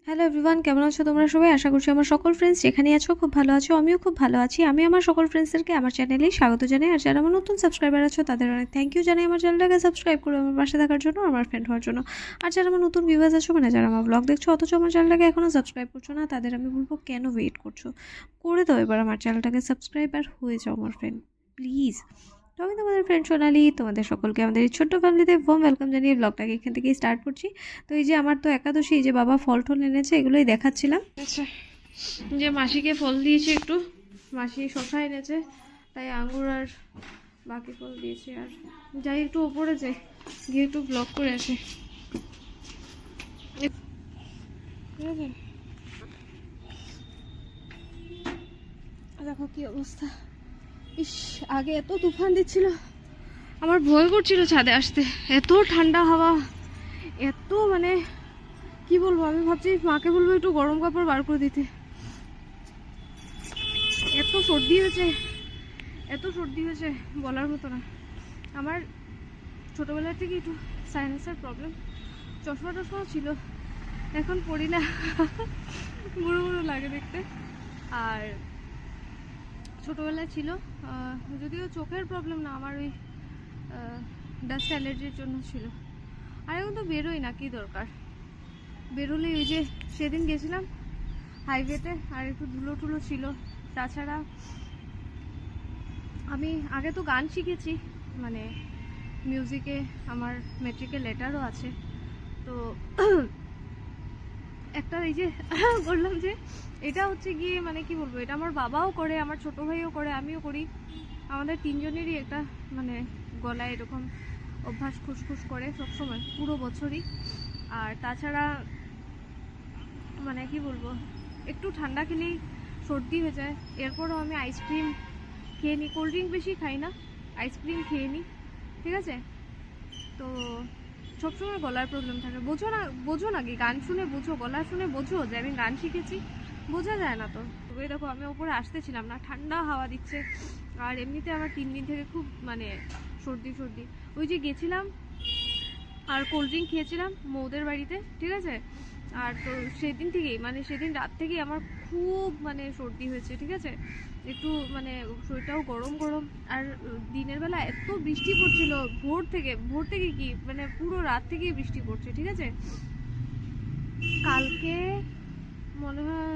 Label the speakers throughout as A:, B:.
A: Hello everyone, কেমন আছো তোমরা সবাই? আশা করছি আমার সকল ফ্রেন্ডস যেখানে আছো খুব ভালো আছো। আমিও খুব ভালো আছি। আমি আমার সকল ফ্রেন্ডসদেরকে আমার চ্যানেলেই স্বাগত জানাই। আর যারা আমার নতুন সাবস্ক্রাইবার আছো তাদের অনেক থ্যাংক ইউ জানাই আমার চ্যানেলটাকে সাবস্ক্রাইব করে আমার পাশে থাকার জন্য, আমার ফ্রেন্ড হওয়ার জন্য। আর যারা আমার নতুন ভিউয়ার্স আছো, মানে যারা আমার ব্লগ দেখছো অথচ আমার চ্যানেলটাকে এখনও সাবস্ক্রাইব করছো না, তাদের আমি বলবো কেন ওয়েট করছো, করে দাও এবার আমার চ্যানেলটাকে সাবস্ক্রাইব আর হয়ে যাও আমার ফ্রেন্ড প্লিজ। তো আমি তোমাদের ফ্রেন্ড সোনালি, তোমাদের সকলকে আমাদের এই ছোট্ট ফ্যামিলিতে ওয়ার্ম ওয়েলকাম জানিয়ে ব্লগটাকে এখান থেকেই স্টার্ট করছি। তো এই যে আমার তো একাদশী, এই যে বাবা ফল টল এনেছে, এগুলোই দেখাচ্ছিলাম। আচ্ছা, যে মাসিকে ফল দিয়েছে একটু, মাসি শশা এনেছে, তাই আঙ্গুর আর বাকি ফল দিয়েছে। আর যাই একটু ওপরে যাই, গিয়ে একটু ব্লগ করে আসে, ঠিক আছে? দেখো কি অবস্থা। ইস, আগে এত তুফান দিচ্ছিল, আমার ভয় করছিল ছাদে আসতে, এত ঠান্ডা হাওয়া, এত মানে কি বলবো। আমি ভাবছি মাকে বলবো একটু গরম কাপড় বার করে দিতে। এত সর্দি হয়েছে, এত সর্দি হয়েছে বলার মতো না। আমার ছোটোবেলা থেকে একটু সাইনাসের প্রবলেম, চশমা টশমাও ছিল, এখন পড়ি না, বুড়ো বুড়ো লাগে দেখতে। আর ছোটোবেলায় ছিল, যদিও চোখের প্রবলেম না, আমার ওই ডাস্ট অ্যালার্জির জন্য ছিল। আর এখন তো বেরোই না, কি দরকার বেরোলে। ওই যে সেদিন গেছিলাম হাইওয়েতে, আর একটু ধুলো টুলো ছিল। তাছাড়া আমি আগে তো গান শিখেছি, মানে মিউজিকে আমার মেট্রিকের লেটারও আছে। তো একটা এই যে বললাম যে এটা হচ্ছে গিয়ে মানে কি বলবো, এটা আমার বাবাও করে, আমার ছোট ভাইও করে, আমিও করি। আমাদের তিনজনেরই একটা মানে গলায় এরকম অভ্যাস, খুসখুস করে সবসময় পুরো বছরই। আর তাছাড়া মানে কি বলবো, একটু ঠান্ডা খেলেই সর্দি হয়ে যায়। এরপরও আমি আইসক্রিম খেয়ে নিই, কোল্ড ড্রিঙ্ক বেশি খাই না, আইসক্রিম খেয়ে নিই, ঠিক আছে? তো সবসময় গলার প্রবলেম থাকে। বোঝো না কি, গান শুনে বোঝো, গলা শুনে বোঝো যে আমি গান শিখেছি? বোঝা যায় না তো। ওই দেখো আমি ওপরে আসতেছিলাম না, ঠান্ডা হাওয়া দিচ্ছে। আর এমনিতে আমার 3 দিন থেকে খুব মানে সর্দি সর্দি। ওই যে গেছিলাম আর কোল্ড ড্রিঙ্ক খেয়েছিলাম মৌদের বাড়িতে, ঠিক আছে? আর তো সেদিন থেকেই মানে সেদিন রাত থেকেই আমার খুব মানে সর্দি হয়েছে, ঠিক আছে? একটু মানে শরীরটাও গরম গরম। আর দিনের বেলা এত বৃষ্টি পড়ছিল, ভোর থেকে কি মানে পুরো রাত থেকেই বৃষ্টি পড়ছে, ঠিক আছে? কালকে মনে হয়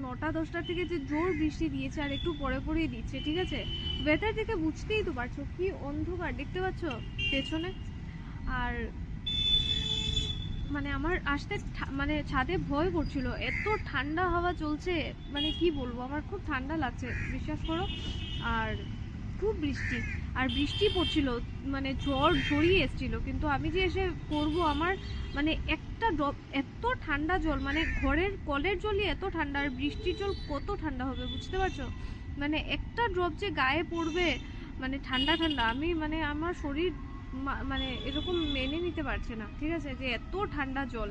A: 9টা 10টার থেকে যে জোর বৃষ্টি দিয়েছে, আর একটু পরে পরেই দিচ্ছে, ঠিক আছে? ওয়েদার থেকে বুঝতেই তো পারছো কি অন্ধকার, দেখতে পাচ্ছ পেছনে। আর মানে আমার আসতে মানে ছাদে ভয় করছিল, এত ঠান্ডা হাওয়া চলছে, মানে কি বলবো, আমার খুব ঠান্ডা লাগছে, বিশ্বাস করো। আর খুব বৃষ্টি, আর বৃষ্টি পড়ছিল, মানে ঝড় ঝরিয়ে এসেছিল। কিন্তু আমি যে এসে করবো, আমার মানে একটা ড্রপ এত ঠান্ডা জল, মানে ঘরের কলের জলই এত ঠান্ডা, আর বৃষ্টির জল কত ঠান্ডা হবে বুঝতে পারছো? মানে একটা ড্রপ যে গায়ে পড়বে, মানে ঠান্ডা ঠান্ডা, আমি মানে আমার শরীর মানে এরকম মেনে নিতে পারছে না, ঠিক আছে, যে এত ঠান্ডা জল।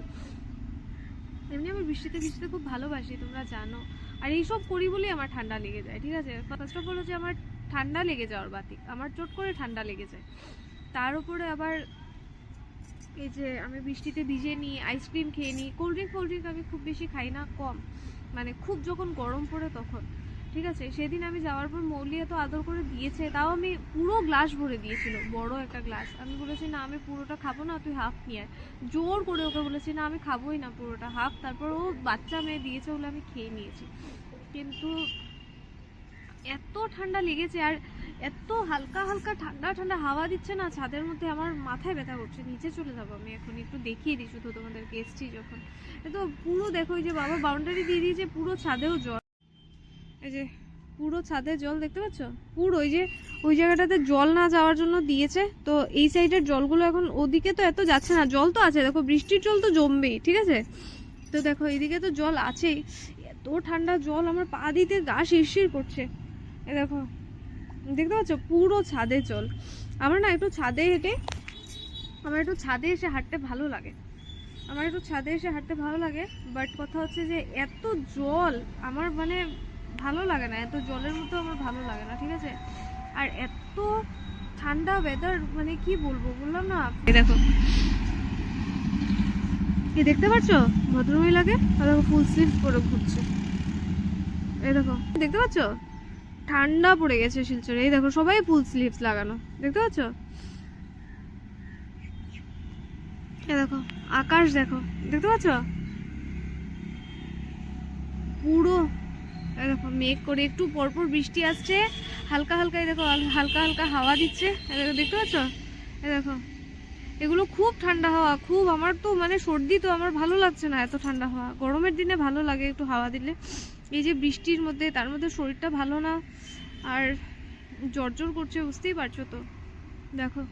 A: এমনি আমি বৃষ্টিতে ভিজতে খুব ভালোবাসি, তোমরা জানো। আর এইসব করি বলেই আমার ঠান্ডা লেগে যায়, ঠিক আছে? ফার্স্ট অফ অল হচ্ছে আমার ঠান্ডা লেগে যাওয়ার বাতিক, আমার চট করে ঠান্ডা লেগে যায়। তার উপরে আবার এই যে আমি বৃষ্টিতে ভিজে নিই, আইসক্রিম খেয়ে নিই, কোল্ড ড্রিঙ্ক আমি খুব বেশি খাই না, কম, মানে খুব যখন গরম পড়ে তখন, ঠিক আছে? সেদিন আমি যাওয়ার পর মৌলি এত আদর করে দিয়েছে, তাও আমি পুরো গ্লাস ভরে দিয়েছিল, বড় একটা গ্লাস। আমি বলেছি না আমি পুরোটা খাবো না, তুই হাফ নিয়ে আয়। জোর করে ওকে বলেছি না আমি খাবোই না পুরোটা, হাফ। তারপর ও বাচ্চা মেয়ে দিয়েছে বলে আমি খেয়ে নিয়েছি। কিন্তু এত ঠান্ডা লেগেছে, আর এত হালকা হালকা ঠান্ডা ঠান্ডা হাওয়া দিচ্ছে না ছাদের মধ্যে, আমার মাথায় ব্যথা করছে। নিচে চলে যাবো আমি এখন, একটু দেখিয়ে দিই শুধু তোমাদেরকে এসছি যখন। তো পুরো দেখো, এই যে বাবা বাউন্ডারি দিয়ে দিয়েছে, পুরো ছাদেও জল, এই যে পুরো ছাদে জল, দেখতে পাচ্ছ? পুরো ওই যে ওই জায়গাটাতে জল না যাওয়ার জন্য দিয়েছে, তো এই সাইডের জলগুলো এখন ওদিকে তো এত যাচ্ছে না, জল তো আছে, দেখো বৃষ্টির জল তো জমবেই, ঠিক আছে? তো দেখো এইদিকে তো জল আছেই, এত ঠান্ডা জল, আমার পা দিতে গা শিরশির করছে। এ দেখো, দেখতে পাচ্ছ পুরো ছাদে জল। আমার না একটু ছাদে হেঁটে, আমার একটু ছাদে এসে হাঁটতে ভালো লাগে, আমার একটু ছাদে এসে হাঁটতে ভালো লাগে। বাট কথা হচ্ছে যে এত জল আমার মানে ভালো লাগে না, এত জলের মতো আমার ভালো লাগে না, ঠিক আছে? আর এত ঠান্ডা ওয়েদার, মানে কি বলবো, বললাম না। দেখো কি দেখতে পাচ্ছ ভদ্রমহিলাকে? দেখো ফুল স্লিভ পরে ঘুরছে, এই দেখো দেখতে পাচ্ছ? ঠান্ডা পড়ে গেছে শিলচরে, এই দেখো সবাই ফুল স্লিভস লাগানো, দেখতে পাচ্ছ? এই দেখো আকাশ দেখো, দেখতে পাচ্ছ? পুরো এই দেখো মেঘ করে, একটু পরপর বৃষ্টি আসছে হালকা হালকা, এই দেখো হালকা হালকা হাওয়া দিচ্ছে, এই দেখো দেখতে পাচ্ছ? এই দেখো এগুলো খুব ঠান্ডা হাওয়া, খুব, আমার তো মানে সর্দি, তো আমার ভালো লাগছে না এত ঠান্ডা হাওয়া। গরমের দিনে ভালো লাগে একটু হাওয়া দিলে, এই যে বৃষ্টির মধ্যে, তার মধ্যে শরীরটা ভালো না আর জ্বর জ্বর করছে, বুঝতেই পারছো তো। দেখো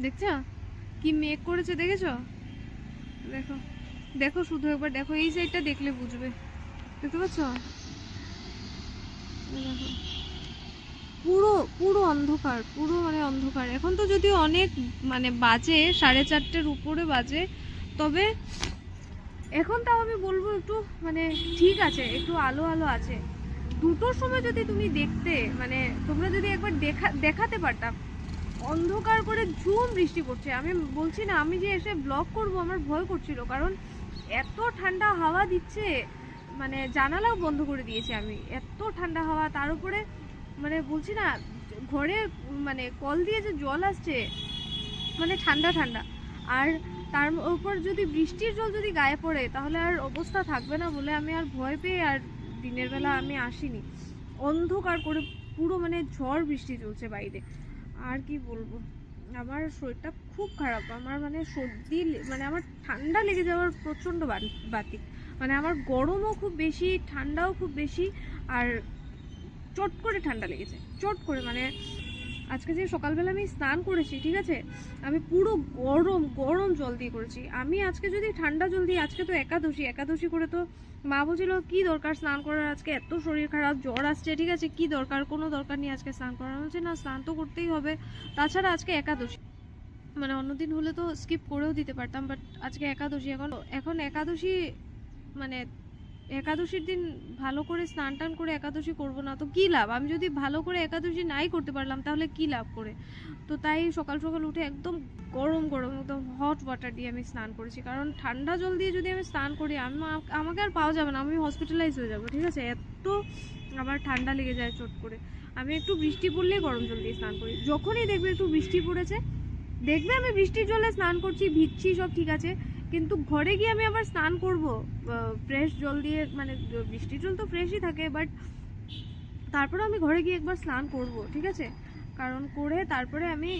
A: দেখছো কি মেঘ করেছে, দেখেছো? দেখো দেখো শুধু একবার দেখো, এই সাইডটা দেখলে বুঝবে, দেখতে পাচ্ছ? দেখো পুরো পুরো অন্ধকার, পুরো মানে অন্ধকার। এখন তো যদিও অনেক মানে বাজে 4:30-এর উপরে বাজে, তবে এখন তাও আমি বলবো একটু মানে ঠিক আছে, একটু আলো আলো আছে। 2টোর সময় যদি তুমি দেখতে, মানে তোমরা যদি একবার দেখাতে পারতাম, অন্ধকার করে ঝুম বৃষ্টি পড়ছে। আমি বলছি না আমি যে এসে ব্লগ করব, আমার ভয় করছিল, কারণ এত ঠান্ডা হাওয়া দিচ্ছে, মানে জানালাও বন্ধ করে দিয়েছি আমি, এত ঠান্ডা হাওয়া। তার উপরে মানে বলছি না ঘরে মানে কল দিয়ে যে জল আসছে, মানে ঠান্ডা ঠান্ডা, আর তার উপর যদি বৃষ্টির জল যদি গায়ে পড়ে তাহলে আর অবস্থা থাকবে না বলে আমি আর ভয় পেয়ে আর দিনের বেলা আমি আসিনি। অন্ধকার করে পুরো মানে ঝড় বৃষ্টি চলছে বাইরে। আর কি বলবো, আমার শরীরটা খুব খারাপ, আমার মানে সর্দি, মানে আমার ঠান্ডা লেগে যাওয়ার প্রচণ্ড বাতিক, মানে আমার গরমও খুব বেশি, ঠান্ডাও খুব বেশি, আর চট করে ঠান্ডা লেগেছে, চট করে। মানে আজকে যে সকালবেলা আমি স্নান করেছি, ঠিক আছে, আমি পুরো গরম গরম জল দিয়ে করেছি। আমি আজকে যদি ঠান্ডা জল দিই, আজকে তো একাদশী করে, তো মা বলছিল কি দরকার স্নান করার, আজকে এত শরীর খারাপ, জ্বর আসছে, ঠিক আছে, কি দরকার, কোনো দরকার নেই আজকে স্নান করার। হচ্ছে না, স্নান তো করতেই হবে, তাছাড়া আজকে একাদশী, মানে অন্যদিন হলে তো স্কিপ করেও দিতে পারতাম, বাট আজকে একাদশী। এখন একাদশী, মানে একাদশীর দিন ভালো করে স্নান টান করে একাদশী করবো না তো কি লাভ? আমি যদি ভালো করে একাদশী নাই করতে পারলাম তাহলে কি লাভ করে? তো তাই সকাল সকাল উঠে একদম গরম গরম একদম হট ওয়াটার দিয়ে আমি স্নান করেছি, কারণ ঠান্ডা জল দিয়ে যদি আমি স্নান করি আমাকে আর পাওয়া যাবে না, আমি হসপিটালাইজ হয়ে যাবো, ঠিক আছে, এত আমার ঠান্ডা লেগে যায় চট করে। আমি একটু বৃষ্টি পড়লেই গরম জল দিয়ে স্নান করি, যখনই দেখবে একটু বৃষ্টি পড়েছে, দেখবে আমি বৃষ্টির জলে স্নান করছি, ভিজছি, সব ঠিক আছে, কিন্তু ঘরে গিয়ে আমি আবার স্নান করব ফ্রেশ জল দিয়ে, মানে বৃষ্টির জল তো ফ্রেশই থাকে, বাট তারপরে আমি ঘরে গিয়ে একবার স্নান করব, ঠিক আছে, কারণ করে তারপরে আমি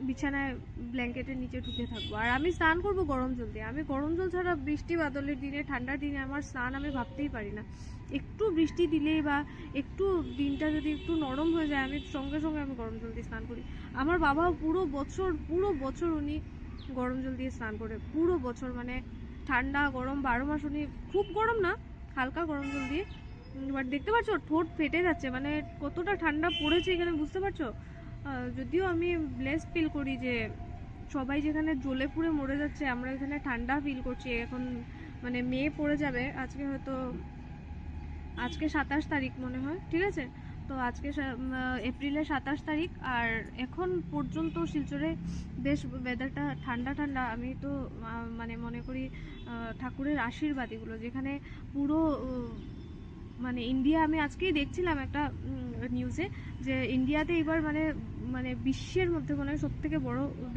A: বিছানায় ব্ল্যাঙ্কেটের নিচে ঢুকে থাকবো, আর আমি স্নান করব গরম জল দিয়ে। আমি গরম জল ছাড়া বৃষ্টি বাদলের দিনে, ঠান্ডার দিনে আমার স্নান আমি ভাবতেই পারি না। একটু বৃষ্টি দিলেই বা একটু দিনটা যদি একটু নরম হয়ে যায়, আমি সঙ্গে সঙ্গে আমি গরম জল দিয়ে স্নান করি। আমার বাবাও পুরো বছর উনি গরম জল দিয়ে স্নান করে, পুরো বছর, মানে ঠান্ডা গরম 12 মাস উনি, খুব গরম না, হালকা গরম জল দিয়ে। বাট দেখতে পাচ্ছ ঠোঁট ফেটে যাচ্ছে, মানে কতটা ঠান্ডা পড়েছে এখানে, বুঝতে পারছো? যদিও আমি ব্লেস ফিল করি যে সবাই যেখানে জ্বলে পুড়ে মরে যাচ্ছে, আমরা এখানে ঠান্ডা ফিল করছি। এখন মানে মে পড়ে যাবে, আজকে হয়তো, আজকে 27 তারিখ মনে হয়, ঠিক আছে, তো আজকে এপ্রিলের 27 তারিখ, আর এখন পর্যন্ত শিলচরে বেশ ওয়েদারটা ঠান্ডা ঠান্ডা। আমি তো মানে মনে করি ঠাকুরের আশীর্বাদ এগুলো, যেখানে পুরো মানে ইন্ডিয়া, আমি আজকেই দেখছিলাম একটা নিউজে যে ইন্ডিয়াতে এবার মানে মানে বিশ্বের মধ্যে মনে হয় সবথেকে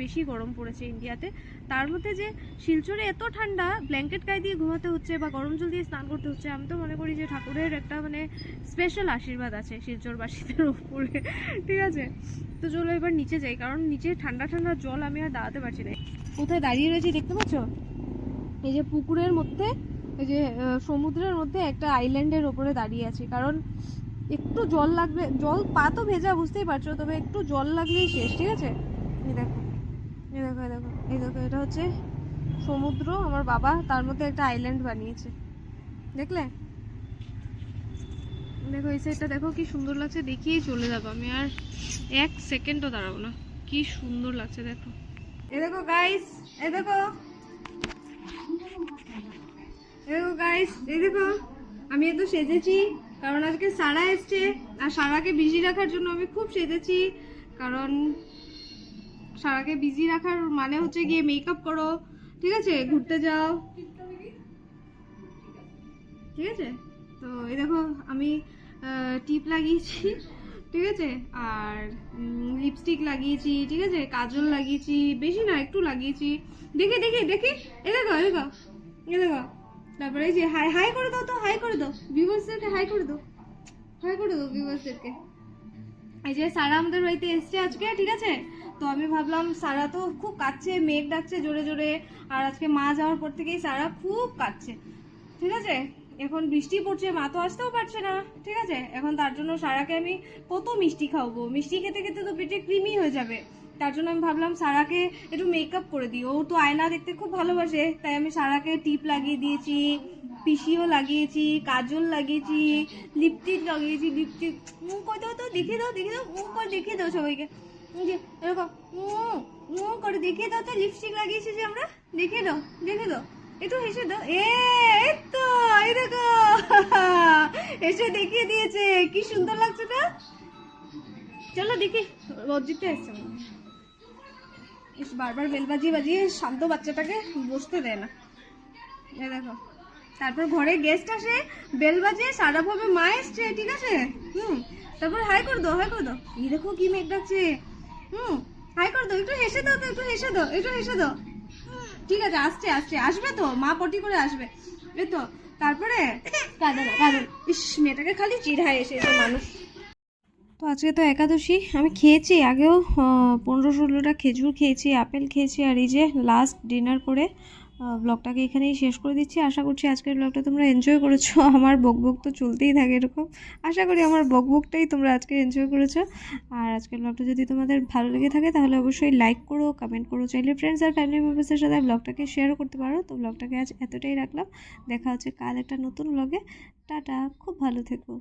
A: বেশি গরম পড়েছে ইন্ডিয়াতে। তার মধ্যে যে শিলচরে এত ঠান্ডা, ব্ল্যাঙ্কেট গায়ে দিয়ে ঘুমাতে হচ্ছে বা গরম জল দিয়ে স্নান করতে হচ্ছে, আমি তো মনে করি যে ঠাকুরের একটা মানে স্পেশাল আশীর্বাদ আছে শিলচরবাসীদের উপরে, ঠিক আছে। তো চলো এবার নিচে যাই, কারণ নিচে ঠান্ডা ঠান্ডা জল আমি আর দাঁড়াতে পারছি না। কোথায় দাঁড়িয়ে রয়েছি দেখতে পাচ্ছ? এই যে পুকুরের মধ্যে, এই যে সমুদ্রের মধ্যে একটা আইল্যান্ডের ওপরে দাঁড়িয়ে আছি, কারণ একটু জল লাগবে, জল পা তো ভেজা বুঝতেই পারছো, তবে একটু জল লাগলেই শেষ, ঠিক আছে। এই দেখো এই দেখো এই দেখো এই দেখো, এটা হচ্ছে সমুদ্র, আমার বাবা তার মধ্যে একটা আইল্যান্ড বানিয়েছে, দেখলে? দেখো এই সাইডটা দেখো কি সুন্দর লাগছে, দেখিয়েই চলে যাবো আমি, আর 1 সেকেন্ডও দাঁড়াবো না, কি সুন্দর লাগছে দেখো। এই দেখো গাইস, এই দেখো গাইস, এই দেখো আমি এত সেজেছি কারণ আজকে সারা এসছে, আর সারাকে বিজি রাখার জন্য আমি খুব সেজেছি, কারণ সারাকে বিজি রাখার মানে হচ্ছে গিয়ে মেকআপ করো, ঠিক আছে, ঘুরতে যাও, ঠিক আছে। তো এই দেখো আমি টিপ লাগিয়েছি, ঠিক আছে, আর লিপস্টিক লাগিয়েছি, ঠিক আছে, কাজল লাগিয়েছি, বেশি না একটু লাগিয়েছি। দেখি দেখি দেখি, এ দেখো এ দেখো এ দেখো। তারপরে এই যে হাই হাই করে দাও, তো হাই করে দাও ভিউয়ার্সদেরকে, হাই করে দাও, হাই করে দাও ভিউয়ার্সদেরকে। এই যে সারা আমাদের বাড়িতে এসছে আজকে, ঠিক আছে। তো আমি ভাবলাম সারা তো খুব কাঁদছে, মেঘ ডাকছে জোরে জোরে, আর আজকে মা যাওয়ার পর থেকেই সারা খুব কাঁদছে, ঠিক আছে। এখন বৃষ্টি পড়ছে, মা তো আসতেও পারছে না, ঠিক আছে। এখন তার জন্য সারাকে আমি কত মিষ্টি খাওয়াবো, মিষ্টি খেতে খেতে তো পেটে কৃমি হয়ে যাবে। তার জন্য আমি ভাবলাম সারাকে একটু মেকআপ করে দিই, ও তো আয়না দেখতে খুব ভালোবাসে, তাই আমি সারাকে টিপ লাগিয়ে দিয়েছি, পিসিও লাগিয়েছি, কাজল লাগিয়েছি, লিপস্টিক লাগিয়েছি, লিপস্টিক মুখ করে দাও, তো দেখিয়ে দাও, দেখিয়ে দাও, মুখ করে দেখিয়ে দাও সবাইকে, এই যে এরকম মুখ করে দেখিয়ে দাও, তো লিপস্টিক লাগিয়েছি যে আমরা, দেখিয়ে দাও, দেখিয়ে দাও, একটু হেসে দাও। এই তো, এই দেখো এসে দেখিয়ে দিয়েছে, কি সুন্দর লাগছে না। চলো দেখি, লজ্জিত এসছে মনে হয়। বারবার বেল বাজিয়ে বাজিয়ে শান্ত বাচ্চাটাকে বসতে দেয় না। এই দেখো, তারপর ঘরে গেস্ট আসে, বেল বাজে, সারা ভাবে মা এসছে, ঠিক আছে। তারপর হাই করে দাও, হাই করে দাও। এই দেখো কি মেঘ ডাকছে। হাই করে দাও, একটু হেসে দাও, তো একটু হেসে দাও, একটু হেসে দাও। ঠিক আছে, আসছে আসছে, আসবে তো, মা পটি করে আসবে, এই তো। তারপরে কাঁদে না, কাঁদে না। ইস, মেয়েটাকে খালি চিড়ায় এসে মানুষ। তো আজকে তো একাদশী, আমি খেয়েছি আগেও 15-16টা খেজুর খেয়েছি, আপেল খেয়েছি, আর এই যে লাস্ট ডিনার করে ব্লগটাকে এখানেই শেষ করে দিচ্ছি। আশা করছি আজকের ব্লগটা তোমরা এনজয় করেছো। আমার বকবক তো চলতেই থাকে এরকম, আশা করি আমার বকবকটাই তোমরা আজকে এনজয় করেছো। আর আজকের ব্লগটা যদি তোমাদের ভালো লেগে থাকে তাহলে অবশ্যই লাইক করো, কমেন্ট করো, চাইলে ফ্রেন্ডস আর ফ্যামিলি মেম্বার্সের সাথে ব্লগটাকে শেয়ারও করতে পারো। তো ব্লগটাকে আজ এতটাই রাখলাম, দেখা হচ্ছে কাল একটা নতুন ব্লগে। টাটা, খুব ভালো থেকো।